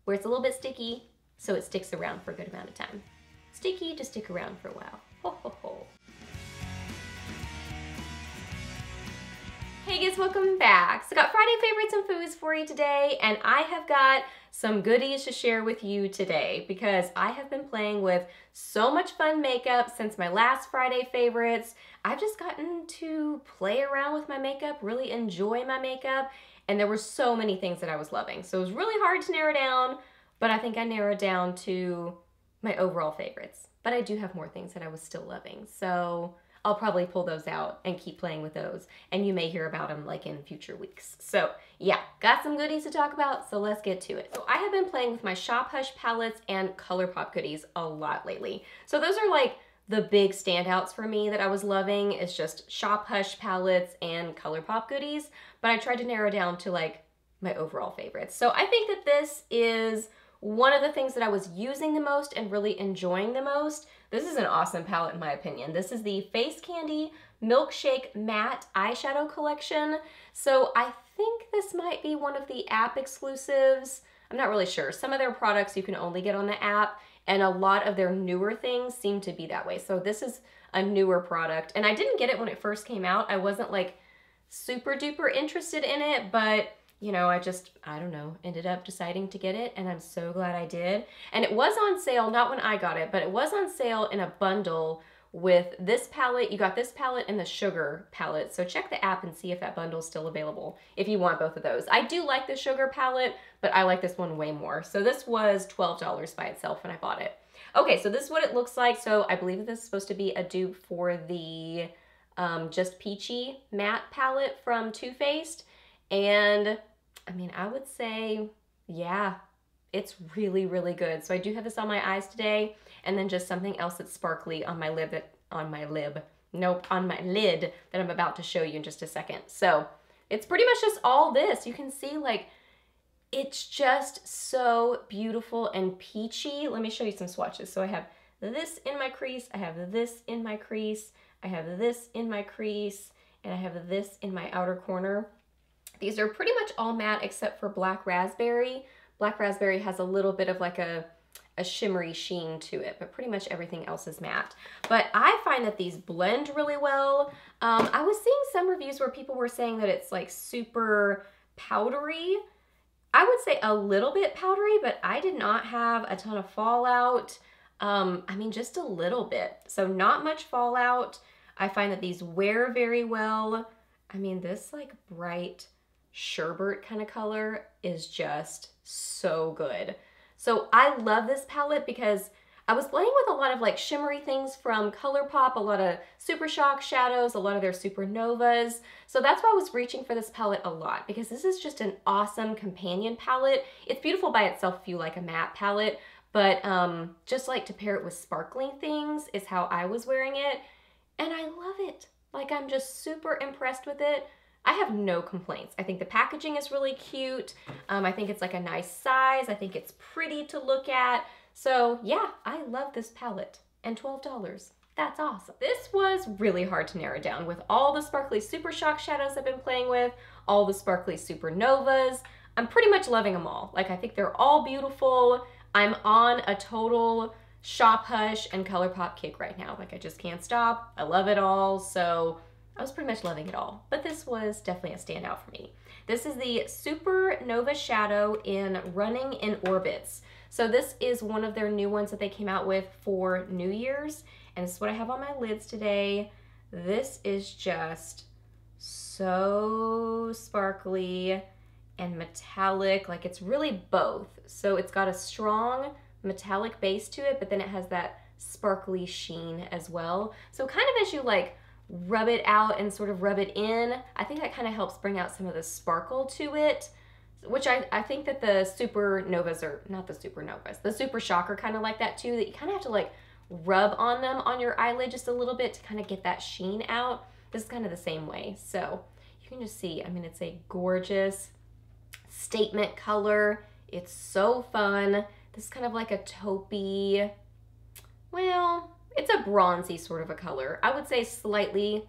where it's a little bit sticky, so it sticks around for a good amount of time. Sticky to stick around for a while. Ho, ho, ho. Hey guys, welcome back. So I got Friday Favorites and Fooeys for you today, and I have got some goodies to share with you today because I have been playing with so much fun makeup since my last Friday Favorites. I've just gotten to play around with my makeup, really enjoy my makeup, and there were so many things that I was loving. So it was really hard to narrow down, but I think I narrowed down to my overall favorites. But I do have more things that I was still loving. So I'll probably pull those out and keep playing with those, and you may hear about them like in future weeks. So yeah, got some goodies to talk about, so let's get to it. So I have been playing with my ShopHush palettes and Colourpop goodies a lot lately. So those are like the big standouts for me that I was loving. It's just ShopHush palettes and Colourpop goodies, but I tried to narrow down to like my overall favorites. So I think that this is one of the things that I was using the most and really enjoying the most. This is an awesome palette in my opinion. This is the Face Candy Milkshake Matte Eyeshadow Collection. So I think this might be one of the app exclusives. I'm not really sure. Some of their products you can only get on the app, and a lot of their newer things seem to be that way. So this is a newer product, and I didn't get it when it first came out. I wasn't like super duper interested in it, but you know, I don't know, ended up deciding to get it, and I'm so glad I did. And it was on sale, not when I got it, but it was on sale in a bundle with this palette. You got this palette and the Sugar palette, so check the app and see if that bundle is still available if you want both of those. I do like the Sugar palette, but I like this one way more. So this was $12 by itself when I bought it. Okay, so this is what it looks like. So I believe this is supposed to be a dupe for the Just Peachy matte palette from Too Faced, and I mean, I would say, yeah, it's really, really good. So I do have this on my eyes today, and then just something else that's sparkly on my lid that on my lid that I'm about to show you in just a second. So it's pretty much just all this. You can see like, it's just so beautiful and peachy. Let me show you some swatches. So I have this in my crease, I have this in my crease, I have this in my crease, and I have this in my outer corner. These are pretty much all matte except for Black Raspberry. Black Raspberry has a little bit of like a shimmery sheen to it, but pretty much everything else is matte. But I find that these blend really well. I was seeing some reviews where people were saying that it's like super powdery. I would say a little bit powdery, but I did not have a ton of fallout. I mean, just a little bit. So not much fallout. I find that these wear very well. I mean, this like bright sherbet kind of color is just so good. So I love this palette because I was playing with a lot of like shimmery things from Colourpop, a lot of Super Shock shadows, a lot of their Supernovas. So that's why I was reaching for this palette a lot, because this is just an awesome companion palette. It's beautiful by itself if you like a matte palette, but just like to pair it with sparkling things is how I was wearing it. And I love it. Like, I'm just super impressed with it. I have no complaints. I think the packaging is really cute. I think it's like a nice size. I think it's pretty to look at. So yeah, I love this palette. And $12. That's awesome. This was really hard to narrow down with all the sparkly Super Shock shadows I've been playing with, all the sparkly Supernovas. I'm pretty much loving them all. Like, I think they're all beautiful. I'm on a total ShopHush and Colourpop kick right now. Like, I just can't stop. I love it all. So I was pretty much loving it all, but this was definitely a standout for me. This is the Supernova Shadow in Running in Orbits. So this is one of their new ones that they came out with for New Year's, and this is what I have on my lids today. This is just so sparkly and metallic, like it's really both. So it's got a strong metallic base to it, but then it has that sparkly sheen as well. So kind of as you like rub it out and sort of rub it in, I think that kind of helps bring out some of the sparkle to it, which I think that the Supernovas are, not the Supernovas, the Super Shock are kind of like that too, that you kind of have to like rub on them on your eyelid just a little bit to kind of get that sheen out. This is kind of the same way. So you can just see, I mean, it's a gorgeous statement color. It's so fun. This is kind of like a taupey, well, it's a bronzy sort of a color. I would say slightly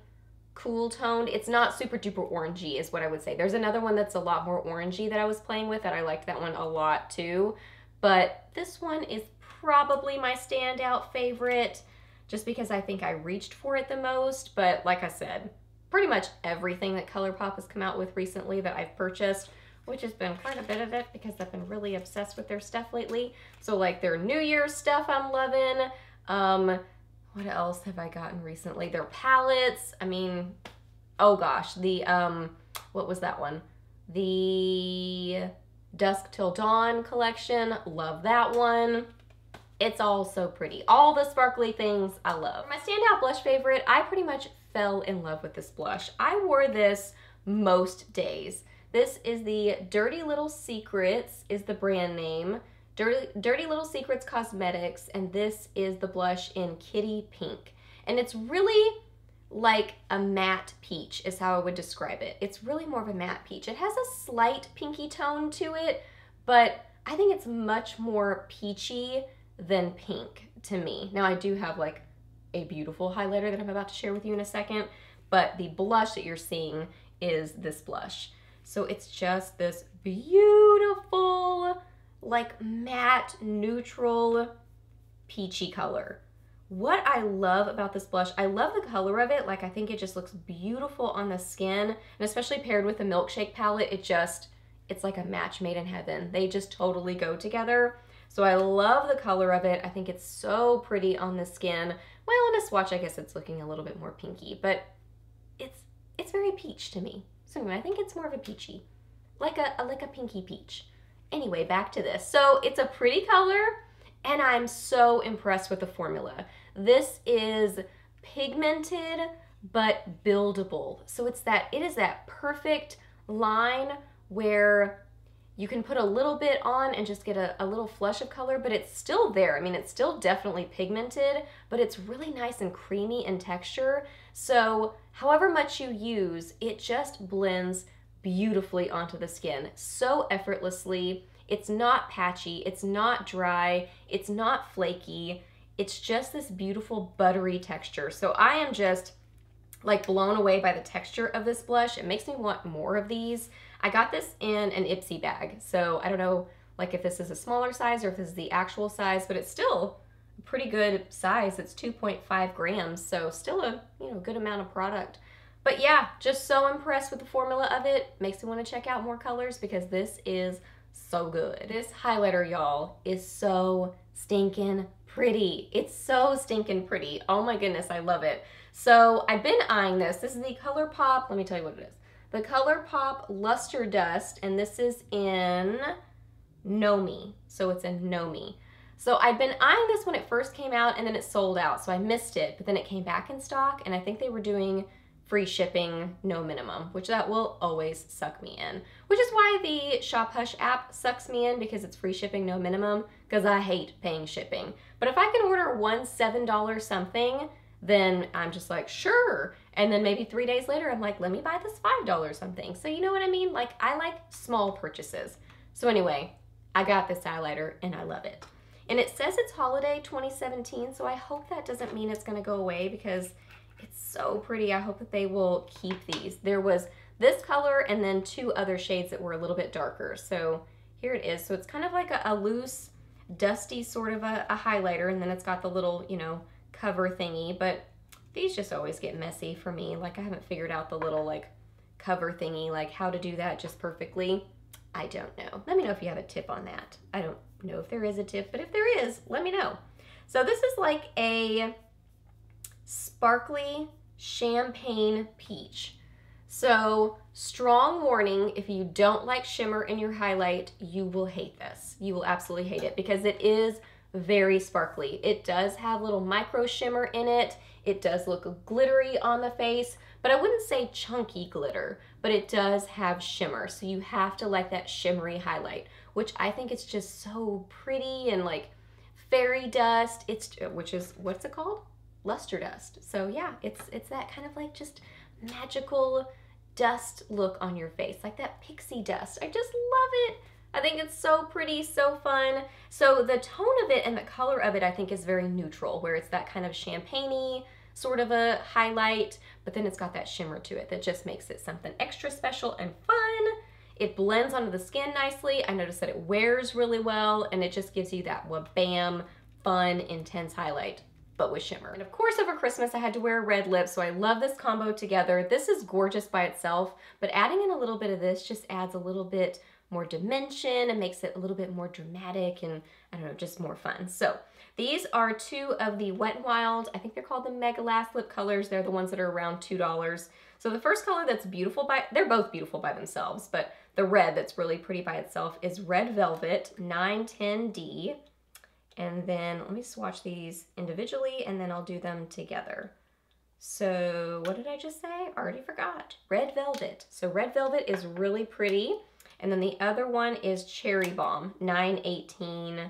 cool toned. It's not super duper orangey is what I would say. There's another one that's a lot more orangey that I was playing with that I liked that one a lot too. but this one is probably my standout favorite just because I think I reached for it the most. But like I said, pretty much everything that Colourpop has come out with recently that I've purchased, which has been quite a bit of it because I've been really obsessed with their stuff lately. So like their New Year's stuff I'm loving. What else have I gotten recently? Their palettes. I mean, oh gosh, the, what was that one? The Dusk Till Dawn collection. Love that one. It's all so pretty. All the sparkly things I love. For my standout blush favorite, I pretty much fell in love with this blush. I wore this most days. This is the Dirty Little Secrets is the brand name. Dirty Little Secrets Cosmetics, and this is the blush in Kitty Pink. And it's really like a matte peach is how I would describe it. It's really more of a matte peach. It has a slight pinky tone to it, but I think it's much more peachy than pink to me. Now I do have like a beautiful highlighter that I'm about to share with you in a second, but the blush that you're seeing is this blush. So it's just this beautiful, like matte, neutral, peachy color. What I love about this blush, I love the color of it. Like I think it just looks beautiful on the skin, and especially paired with the Milkshake palette, it's like a match made in heaven. They just totally go together. So I love the color of it. I think it's so pretty on the skin. Well, in a swatch, I guess it's looking a little bit more pinky, but it's very peach to me. So anyway, I think it's more of a peachy, like a pinky peach. Anyway, back to this. So it's a pretty color, and I'm so impressed with the formula. This is pigmented, but buildable. So it is that perfect line where you can put a little bit on and just get a little flush of color, but it's still there. I mean, it's still definitely pigmented, but it's really nice and creamy in texture. So however much you use, it just blends beautifully onto the skin so effortlessly. It's not patchy, it's not dry, it's not flaky. It's just this beautiful buttery texture. So I am just like blown away by the texture of this blush. It makes me want more of these. I got this in an Ipsy bag, so I don't know like if this is a smaller size or if this is the actual size, but it's still a pretty good size. It's 2.5 grams, so still a good amount of product. But yeah, just so impressed with the formula of it. Makes me want to check out more colors because this is so good. This highlighter, y'all, is so stinking pretty. It's so stinking pretty. Oh my goodness, I love it. So I've been eyeing this. This is the Colourpop, let me tell you what it is. The Colourpop Luster Dust, and this is in Know Me. So it's in Know Me. So I've been eyeing this when it first came out, and then it sold out, so I missed it. But then it came back in stock, and I think they were doing free shipping, no minimum, which that will always suck me in. Which is why the ShopHush app sucks me in, because it's free shipping, no minimum, because I hate paying shipping. But if I can order one $7 something, then I'm just like, sure. And then maybe 3 days later, I'm like, let me buy this $5 something. So you know what I mean? Like, I like small purchases. So anyway, I got this highlighter and I love it. And it says it's holiday 2017, so I hope that doesn't mean it's gonna go away because it's so pretty. I hope that they will keep these. There was this color and then 2 other shades that were a little bit darker. So here it is. So it's kind of like a loose, dusty sort of a highlighter, and then it's got the little, cover thingy, but these just always get messy for me. Like, I haven't figured out the little like cover thingy, like how to do that just perfectly. I don't know. Let me know if you have a tip on that. I don't know if there is a tip, but if there is, let me know. So this is like a sparkly champagne peach. So strong warning, if you don't like shimmer in your highlight, you will hate this. You will absolutely hate it because it is very sparkly. It does have little micro shimmer in it. It does look glittery on the face, but I wouldn't say chunky glitter, but it does have shimmer. So you have to like that shimmery highlight, which I think it's just so pretty and like fairy dust. Which is, what's it called? Luster dust. So yeah, it's that kind of like just magical dust look on your face, like that pixie dust. I just love it. I think it's so pretty, so fun. So the tone of it and the color of it, I think, is very neutral, where it's that kind of champagne-y sort of a highlight, but then it's got that shimmer to it that just makes it something extra special and fun. It blends onto the skin nicely. I noticed that it wears really well, and it just gives you that wha-bam, fun, intense highlight, but with shimmer. And of course, over Christmas, I had to wear a red lip, so I love this combo together. This is gorgeous by itself, but adding in a little bit of this just adds a little bit more dimension and makes it a little bit more dramatic and, I don't know, just more fun. So these are two of the Wet n Wild, I think they're called the Mega Last Lip colors. They're the ones that are around $2. So the first color that's beautiful they're both beautiful by themselves, but the red that's really pretty by itself is Red Velvet 910D. And then let me swatch these individually and then I'll do them together. So what did I just say? I already forgot. Red Velvet. So Red Velvet is really pretty. And then the other one is Cherry Bomb 918D.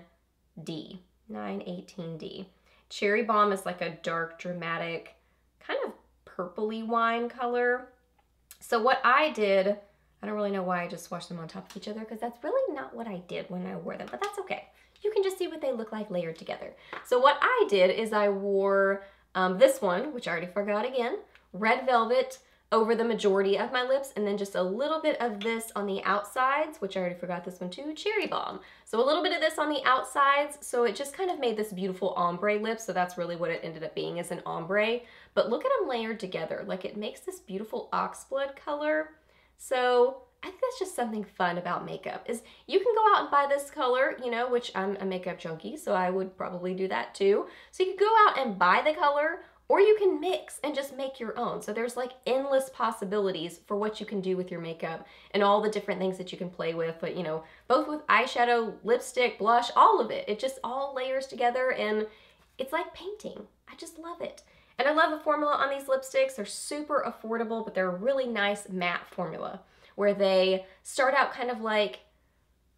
918D. Cherry Bomb is like a dark, dramatic, kind of purpley wine color. So what I did, I don't really know why I just swatched them on top of each other because that's really not what I did when I wore them, but that's okay. You can just see what they look like layered together. So what I did is I wore this one, which I already forgot again, Red Velvet, over the majority of my lips, and then just a little bit of this on the outsides, which I already forgot this one too, Cherry Bomb. So a little bit of this on the outsides, so it just kind of made this beautiful ombre lip, so that's really what it ended up being, is an ombre. But look at them layered together, like it makes this beautiful oxblood color. So I think that's just something fun about makeup, is you can go out and buy this color, you know, which I'm a makeup junkie, so I would probably do that too. So you could go out and buy the color, or you can mix and just make your own. So there's like endless possibilities for what you can do with your makeup and all the different things that you can play with, but you know, both with eyeshadow, lipstick, blush, all of it. It just all layers together and it's like painting. I just love it. And I love the formula on these lipsticks. They're super affordable, but they're a really nice matte formula where they start out kind of like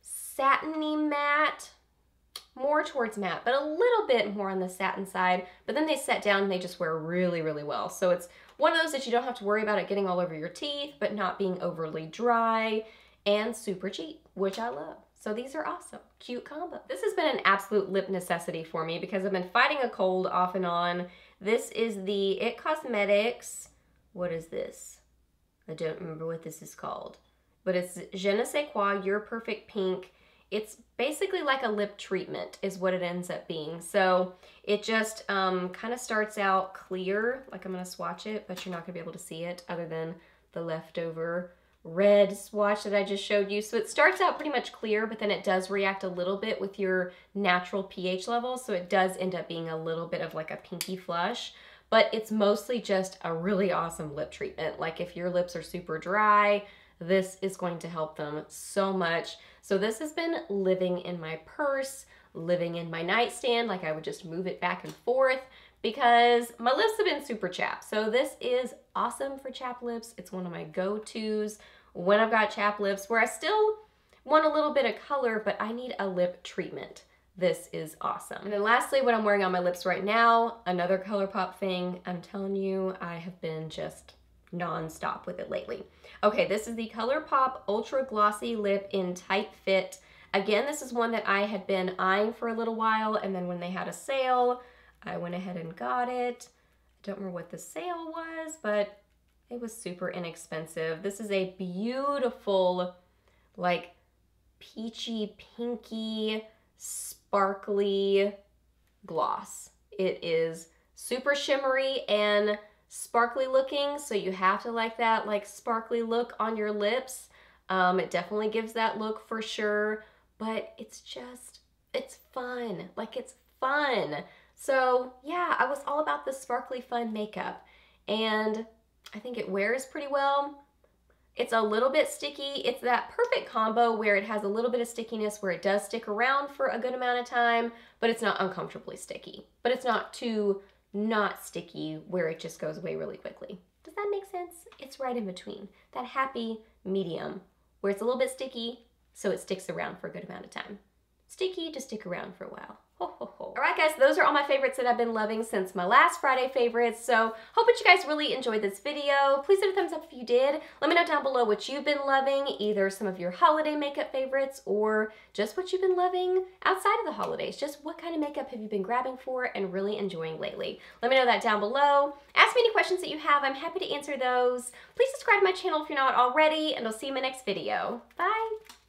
satiny matte, more towards matte, but a little bit more on the satin side, but then they set down and they just wear really, really well. So it's one of those that you don't have to worry about it getting all over your teeth, but not being overly dry and super cheap, which I love. So these are awesome, cute combo. This has been an absolute lip necessity for me because I've been fighting a cold off and on. This is the It Cosmetics, what is this? I don't remember what this is called, but it's Je ne sais quoi, Your Perfect Pink. It's basically like a lip treatment is what it ends up being. So it just kind of starts out clear, like I'm gonna swatch it, but you're not gonna be able to see it other than the leftover red swatch that I just showed you. So it starts out pretty much clear, but then it does react a little bit with your natural pH level. So it does end up being a little bit of like a pinky flush, but it's mostly just a really awesome lip treatment. Like if your lips are super dry, this is going to help them so much. So this has been living in my purse, living in my nightstand, like I would just move it back and forth because my lips have been super chapped. So this is awesome for chapped lips. It's one of my go-tos when I've got chapped lips where I still want a little bit of color, but I need a lip treatment. This is awesome. And then lastly, what I'm wearing on my lips right now, another Colourpop thing. I'm telling you, I have been just non-stop with it lately. Okay, this is the Colourpop Ultra Glossy Lip in Tight Fit. Again, this is one that I had been eyeing for a little while, and then when they had a sale, I went ahead and got it. I don't remember what the sale was, but it was super inexpensive. This is a beautiful, like, peachy, pinky, sparkly gloss. It is super shimmery and sparkly looking, so you have to like that like sparkly look on your lips. It definitely gives that look for sure, but it's fun. Like, it's fun. So yeah, I was all about the sparkly fun makeup, and I think it wears pretty well. It's a little bit sticky. It's that perfect combo where it has a little bit of stickiness where it does stick around for a good amount of time, but it's not uncomfortably sticky. But it's not too not sticky where it just goes away really quickly. Does that make sense? It's right in between. That happy medium where it's a little bit sticky so it sticks around for a good amount of time. sticky to stick around for a while. Ho, ho, ho. All right, guys, those are all my favorites that I've been loving since my last Friday favorites. So hope that you guys really enjoyed this video. Please hit a thumbs up if you did. Let me know down below what you've been loving, either some of your holiday makeup favorites or just what you've been loving outside of the holidays. Just what kind of makeup have you been grabbing for and really enjoying lately? Let me know that down below. Ask me any questions that you have. I'm happy to answer those. Please subscribe to my channel if you're not already, and I'll see you in my next video. Bye.